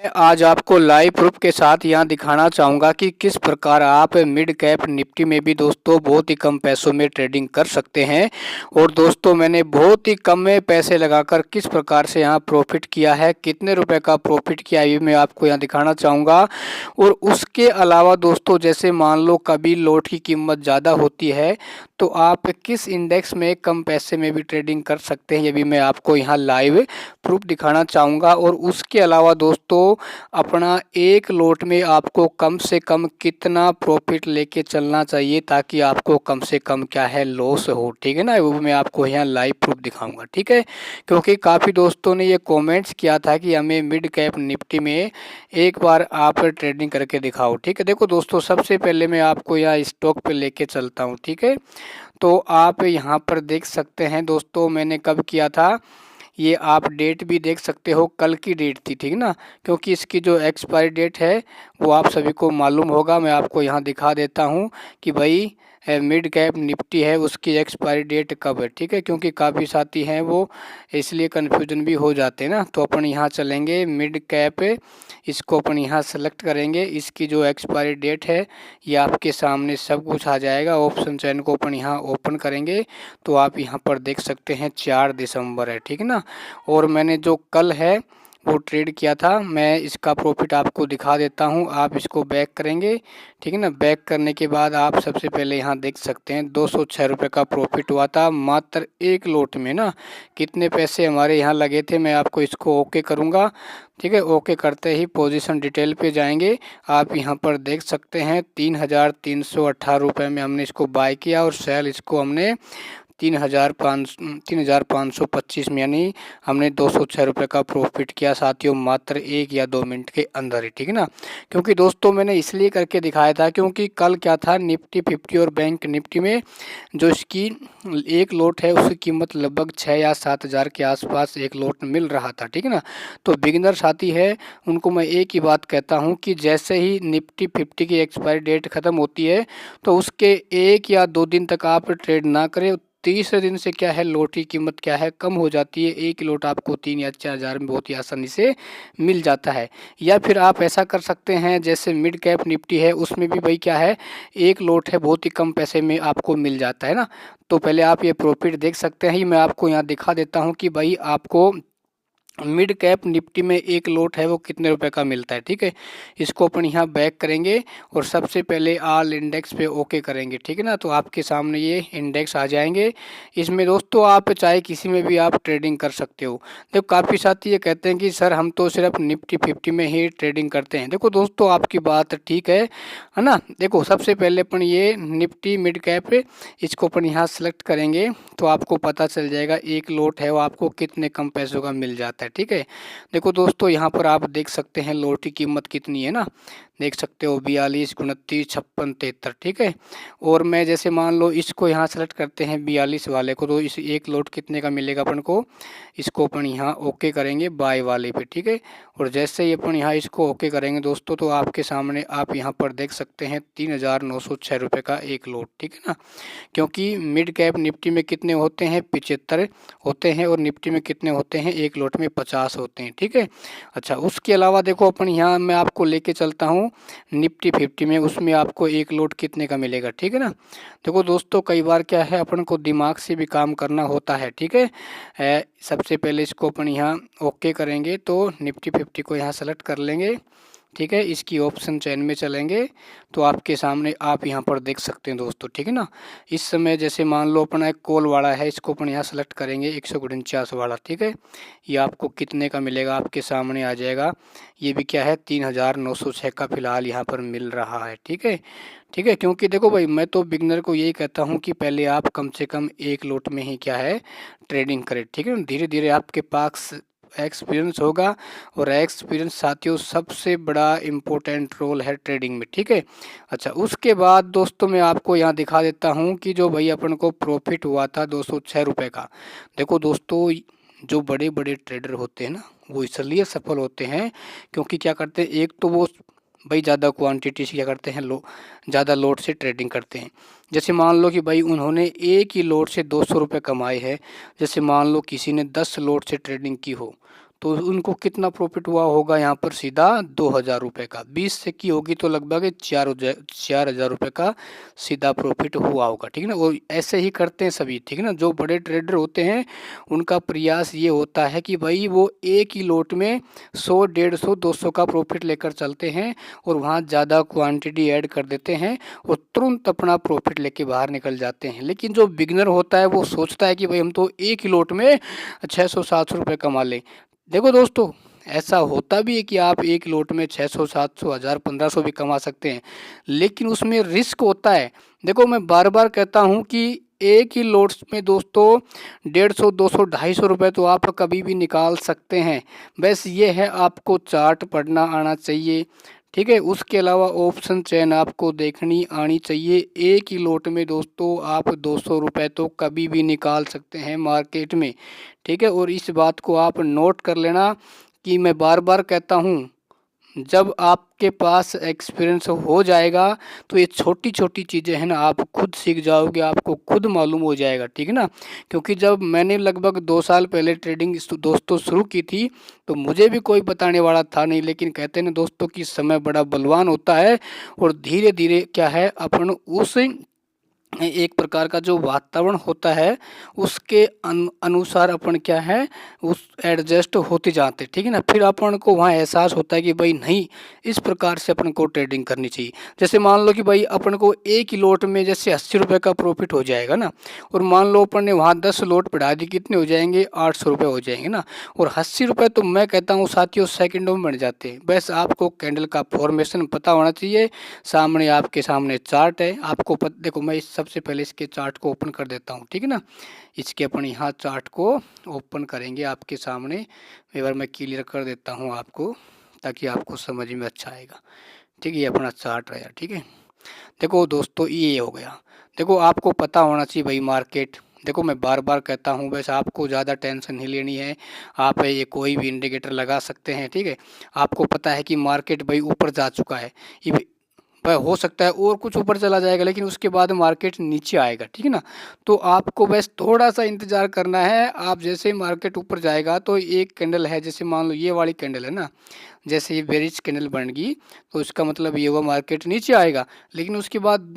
मैं आज आपको लाइव प्रूफ के साथ यहाँ दिखाना चाहूँगा कि किस प्रकार आप मिड कैप निफ्टी में भी दोस्तों बहुत ही कम पैसों में ट्रेडिंग कर सकते हैं। और दोस्तों मैंने बहुत ही कम में पैसे लगाकर किस प्रकार से यहाँ प्रॉफिट किया है, कितने रुपए का प्रॉफिट किया है, ये मैं आपको यहाँ दिखाना चाहूँगा। और उसके अलावा दोस्तों जैसे मान लो कभी लॉट की कीमत ज़्यादा होती है तो आप किस इंडेक्स में कम पैसे में भी ट्रेडिंग कर सकते हैं, ये भी मैं आपको यहाँ लाइव प्रूफ दिखाना चाहूँगा। और उसके अलावा दोस्तों अपना एक लॉट में आपको कम से कम कितना प्रॉफिट लेके चलना चाहिए ताकि आपको कम से कम क्या है लॉस हो, ठीक है ना, वो मैं आपको यहाँ लाइव प्रूफ दिखाऊंगा, ठीक है। क्योंकि काफ़ी दोस्तों ने ये कमेंट्स किया था कि हमें मिड कैप निफ्टी में एक बार आप ट्रेडिंग करके दिखाओ, ठीक है। देखो दोस्तों सबसे पहले मैं आपको यहाँ स्टॉक पे लेके चलता हूँ, ठीक है। तो आप यहाँ पर देख सकते हैं दोस्तों मैंने कब किया था, ये आप डेट भी देख सकते हो, कल की डेट थी, ठीक ना। क्योंकि इसकी जो एक्सपायरी डेट है वो आप सभी को मालूम होगा, मैं आपको यहाँ दिखा देता हूँ कि भाई मिड कैप निफ्टी है उसकी एक्सपायरी डेट कब है, ठीक है। क्योंकि काफ़ी साथी हैं वो इसलिए कन्फ्यूजन भी हो जाते हैं ना। तो अपन यहाँ चलेंगे मिड कैप, इसको अपन यहाँ सेलेक्ट करेंगे, इसकी जो एक्सपायरी डेट है ये आपके सामने सब कुछ आ जाएगा। ऑप्शन चैन को अपन यहाँ ओपन करेंगे तो आप यहाँ पर देख सकते हैं 4 दिसंबर है, ठीक है ना। और मैंने जो कल है वो ट्रेड किया था, मैं इसका प्रॉफिट आपको दिखा देता हूँ। आप इसको बैक करेंगे, ठीक है ना। बैक करने के बाद आप सबसे पहले यहाँ देख सकते हैं 206 रुपये का प्रॉफिट हुआ था मात्र एक लॉट में ना। कितने पैसे हमारे यहाँ लगे थे, मैं आपको इसको ओके करूँगा, ठीक है। ओके करते ही पोजीशन डिटेल पे जाएंगे, आप यहाँ पर देख सकते हैं 3,318 रुपये में हमने इसको बाय किया और सेल इसको हमने 3,525 में, यानी हमने 206 रुपये का प्रॉफिट किया साथियों मात्र 1 या 2 मिनट के अंदर ही, ठीक है ना। क्योंकि दोस्तों मैंने इसलिए करके दिखाया था क्योंकि कल क्या था निफ्टी 50 और बैंक निफ्टी में जो इसकी एक लॉट है उसकी कीमत लगभग 6 या 7 हज़ार के आसपास एक लॉट मिल रहा था, ठीक है ना। तो बिगिनर साथी है उनको मैं एक ही बात कहता हूँ कि जैसे ही निफ्टी 50 की एक्सपायरी डेट ख़त्म होती है तो उसके 1 या 2 दिन तक आप ट्रेड ना करें। तीसरे दिन से क्या है लॉट की कीमत क्या है कम हो जाती है, एक लॉट आपको 3 या 4 हज़ार में बहुत ही आसानी से मिल जाता है। या फिर आप ऐसा कर सकते हैं जैसे मिड कैप निफ्टी है उसमें भी भाई क्या है एक लॉट है बहुत ही कम पैसे में आपको मिल जाता है ना। तो पहले आप ये प्रॉफिट देख सकते हैं, मैं आपको यहाँ दिखा देता हूँ कि भाई आपको मिड कैप निफ्टी में एक लॉट है वो कितने रुपए का मिलता है, ठीक है। इसको अपन यहाँ बैक करेंगे और सबसे पहले ऑल इंडेक्स पे ओके करेंगे, ठीक है ना। तो आपके सामने ये इंडेक्स आ जाएंगे। इसमें दोस्तों आप चाहे किसी में भी आप ट्रेडिंग कर सकते हो। देखो काफ़ी साथी ये कहते हैं कि सर हम तो सिर्फ निफ्टी 50 में ही ट्रेडिंग करते हैं। देखो दोस्तों आपकी बात ठीक है ना। देखो सबसे पहले अपन ये निफ्टी मिड कैप इसको अपन यहाँ सेलेक्ट करेंगे तो आपको पता चल जाएगा एक लॉट है वो आपको कितने कम पैसों का मिल जाता है, ठीक है। देखो दोस्तों यहाँ पर आप देख सकते हैं लॉट की कीमत कितनी है ना, देख सकते हो 42, 29, 56, 73, ठीक है। और मैं जैसे मान लो इसको यहाँ सेलेक्ट करते हैं 42 वाले को, तो इस एक लॉट कितने का मिलेगा अपन को, इसको अपन यहाँ ओके करेंगे बाय वाले पे, ठीक है। और जैसे ही अपन यहाँ इसको ओके करेंगे दोस्तों तो आपके सामने आप यहाँ पर देख सकते हैं 3,906 रुपये का एक लॉट, ठीक है ना। क्योंकि मिड कैप निफ्टी में कितने होते हैं 75 होते हैं और निफ्टी में कितने होते हैं एक लॉट में 50 होते हैं, ठीक है। अच्छा उसके अलावा देखो अपन यहाँ मैं आपको लेके चलता हूँ निफ्टी 50 में, उसमें आपको एक लॉट कितने का मिलेगा, ठीक है ना। देखो दोस्तों कई बार क्या है अपन को दिमाग से भी काम करना होता है, ठीक है। सबसे पहले इसको अपन यहाँ ओके करेंगे तो निफ्टी 50 को यहाँ सेलेक्ट कर लेंगे, ठीक है। इसकी ऑप्शन चैन में चलेंगे तो आपके सामने आप यहाँ पर देख सकते हैं दोस्तों, ठीक है ना। इस समय जैसे मान लो अपना एक कॉल वाला है इसको अपन यहाँ सेलेक्ट करेंगे 149 वाला, ठीक है। ये आपको कितने का मिलेगा आपके सामने आ जाएगा, ये भी क्या है 3,906 का फिलहाल यहाँ पर मिल रहा है, ठीक है। ठीक है क्योंकि देखो भाई मैं तो बिगनर को यही कहता हूँ कि पहले आप कम से कम एक लॉट में ही क्या है ट्रेडिंग करें, ठीक है। धीरे धीरे आपके पास एक्सपीरियंस होगा और एक्सपीरियंस साथियों सबसे बड़ा इम्पोर्टेंट रोल है ट्रेडिंग में, ठीक है। अच्छा उसके बाद दोस्तों मैं आपको यहाँ दिखा देता हूँ कि जो भाई अपन को प्रॉफिट हुआ था 206 रुपये का। देखो दोस्तों जो बड़े बड़े ट्रेडर होते हैं ना वो इसलिए सफल होते हैं क्योंकि क्या करते हैं, एक तो वो भाई ज़्यादा क्वांटिटी से क्या करते हैं ज़्यादा लोड से ट्रेडिंग करते हैं। जैसे मान लो कि भाई उन्होंने एक ही लोड से 200 रुपये कमाए हैं, जैसे मान लो किसी ने 10 लोड से ट्रेडिंग की हो तो उनको कितना प्रॉफिट हुआ होगा यहाँ पर सीधा 2000 रुपये का। 20 से की होगी तो लगभग 4000 रुपये का सीधा प्रॉफिट हुआ होगा, ठीक है ना। और ऐसे ही करते हैं सभी, ठीक है ना। जो बड़े ट्रेडर होते हैं उनका प्रयास ये होता है कि भाई वो एक ही लोट में 100, 150, 200 का प्रॉफिट लेकर चलते हैं और वहाँ ज़्यादा क्वांटिटी ऐड कर देते हैं और तुरंत अपना प्रॉफिट लेके बाहर निकल जाते हैं। लेकिन जो बिगनर होता है वो सोचता है कि भाई हम तो एक ही लोट में 600-700 रुपये कमा लें। देखो दोस्तों, ऐसा होता भी है कि आप एक लोट में 600, 700, 1000, 1500 भी कमा सकते हैं, लेकिन उसमें रिस्क होता है। देखो मैं बार बार कहता हूँ कि एक ही लोट्स में दोस्तों 150, 200, 250 रुपये तो आप कभी भी निकाल सकते हैं। बस ये है आपको चार्ट पढ़ना आना चाहिए, ठीक है। उसके अलावा ऑप्शन चेन आपको देखनी आनी चाहिए। एक ही लोट में दोस्तों आप 200 रुपये तो कभी भी निकाल सकते हैं मार्केट में, ठीक है। और इस बात को आप नोट कर लेना कि मैं बार बार कहता हूँ, जब आपके पास एक्सपीरियंस हो जाएगा तो ये छोटी छोटी चीज़ें हैं ना आप खुद सीख जाओगे, आपको खुद मालूम हो जाएगा, ठीक है ना। क्योंकि जब मैंने लगभग 2 साल पहले ट्रेडिंग दोस्तों शुरू की थी तो मुझे भी कोई बताने वाला था नहीं, लेकिन कहते हैं ना दोस्तों कि समय बड़ा बलवान होता है और धीरे धीरे क्या है अपन उस एक प्रकार का जो वातावरण होता है उसके अनुसार अपन क्या है उस एडजस्ट होते जाते, ठीक है ना। फिर अपन को वहाँ एहसास होता है कि भाई नहीं, इस प्रकार से अपन को ट्रेडिंग करनी चाहिए। जैसे मान लो कि भाई अपन को एक ही लोट में जैसे 80 रुपये का प्रॉफिट हो जाएगा ना, और मान लो अपन ने वहाँ 10 लोट बढ़ा दी, कितने हो जाएंगे, 800 रुपये हो जाएंगे ना। और 80 रुपये तो मैं कहता हूँ साथियों सेकंडों में बन जाते हैं। बस आपको कैंडल का फॉर्मेशन पता होना चाहिए, सामने आपके सामने चार्ट है, आपको देखो मैं सबसे पहले इसके चार्ट को ओपन कर देता हूँ, ठीक है ना। इसके अपन यहाँ चार्ट को ओपन करेंगे आपके सामने, एक बार मैं क्लियर कर देता हूँ आपको ताकि आपको समझ में अच्छा आएगा, ठीक है। ये अपना चार्ट रहा, ठीक है। देखो दोस्तों ये हो गया। देखो आपको पता होना चाहिए भाई मार्केट, देखो मैं बार बार कहता हूँ बस आपको ज़्यादा टेंशन नहीं लेनी है। आप ये कोई भी इंडिकेटर लगा सकते हैं, ठीक है। आपको पता है कि मार्केट भाई ऊपर जा चुका है, ये वह हो सकता है और कुछ ऊपर चला जाएगा लेकिन उसके बाद मार्केट नीचे आएगा, ठीक है ना। तो आपको बस थोड़ा सा इंतज़ार करना है। आप जैसे ही मार्केट ऊपर जाएगा तो एक कैंडल है, जैसे मान लो ये वाली कैंडल है ना, जैसे ये बेरिश कैंडल बन गई तो इसका मतलब ये हुआ मार्केट नीचे आएगा। लेकिन उसके बाद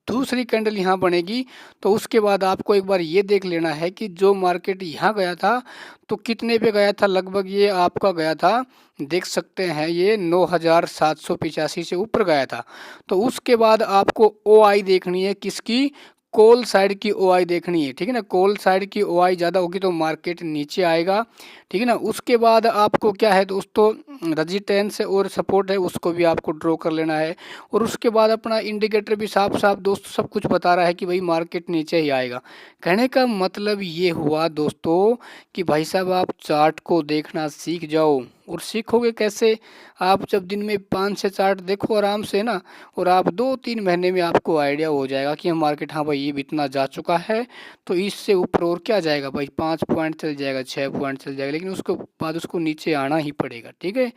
दूसरी कैंडल यहाँ बनेगी तो उसके बाद आपको एक बार ये देख लेना है कि जो मार्केट यहाँ गया था तो कितने पे गया था, लगभग ये आपका गया था, देख सकते हैं ये 9785 से ऊपर गया था। तो उसके बाद आपको OI देखनी है, किसकी, कॉल साइड की OI देखनी है, ठीक है ना। कॉल साइड की OI ज़्यादा होगी तो मार्केट नीचे आएगा, ठीक है ना। उसके बाद आपको क्या है दोस्तों, रेजिस्टेंस और सपोर्ट है उसको भी आपको ड्रॉ कर लेना है। और उसके बाद अपना इंडिकेटर भी साफ साफ दोस्तों सब कुछ बता रहा है कि भाई मार्केट नीचे ही आएगा। कहने का मतलब ये हुआ दोस्तों कि भाई साहब आप चार्ट को देखना सीख जाओ। और सीखोगे कैसे, आप जब दिन में 5-6 चार्ट देखो आराम से ना, और आप 2-3 महीने में आपको आइडिया हो जाएगा कि हम मार्केट, हाँ भाई ये भी इतना जा चुका है तो इससे ऊपर और क्या जाएगा भाई, 5 पॉइंट चल जाएगा, 6 पॉइंट चल जाएगा, लेकिन उसके बाद उसको नीचे आना ही पड़ेगा, ठीक है।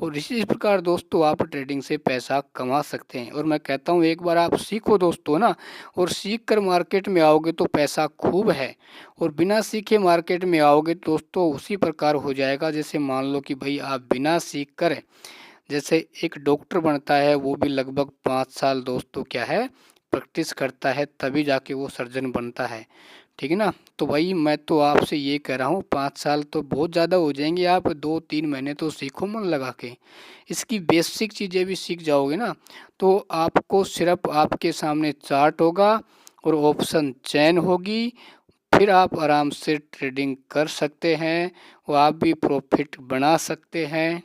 और इसी प्रकार दोस्तों आप ट्रेडिंग से पैसा कमा सकते हैं। और मैं कहता हूँ एक बार आप सीखो दोस्तों ना, और सीख कर मार्केट में आओगे तो पैसा खूब है, और बिना सीखे मार्केट में आओगे दोस्तों उसी प्रकार हो जाएगा। जैसे मान लो कि भाई आप बिना सीख कर, जैसे एक डॉक्टर बनता है वो भी लगभग 5 साल दोस्तों क्या है प्रैक्टिस करता है तभी जाके वो सर्जन बनता है, ठीक है ना। तो भाई मैं तो आपसे ये कह रहा हूँ 5 साल तो बहुत ज़्यादा हो जाएंगे, आप 2-3 महीने तो सीखो मन लगा के, इसकी बेसिक चीज़ें भी सीख जाओगे ना तो आपको सिर्फ आपके सामने चार्ट होगा और ऑप्शन चेन होगी, फिर आप आराम से ट्रेडिंग कर सकते हैं और आप भी प्रॉफिट बना सकते हैं।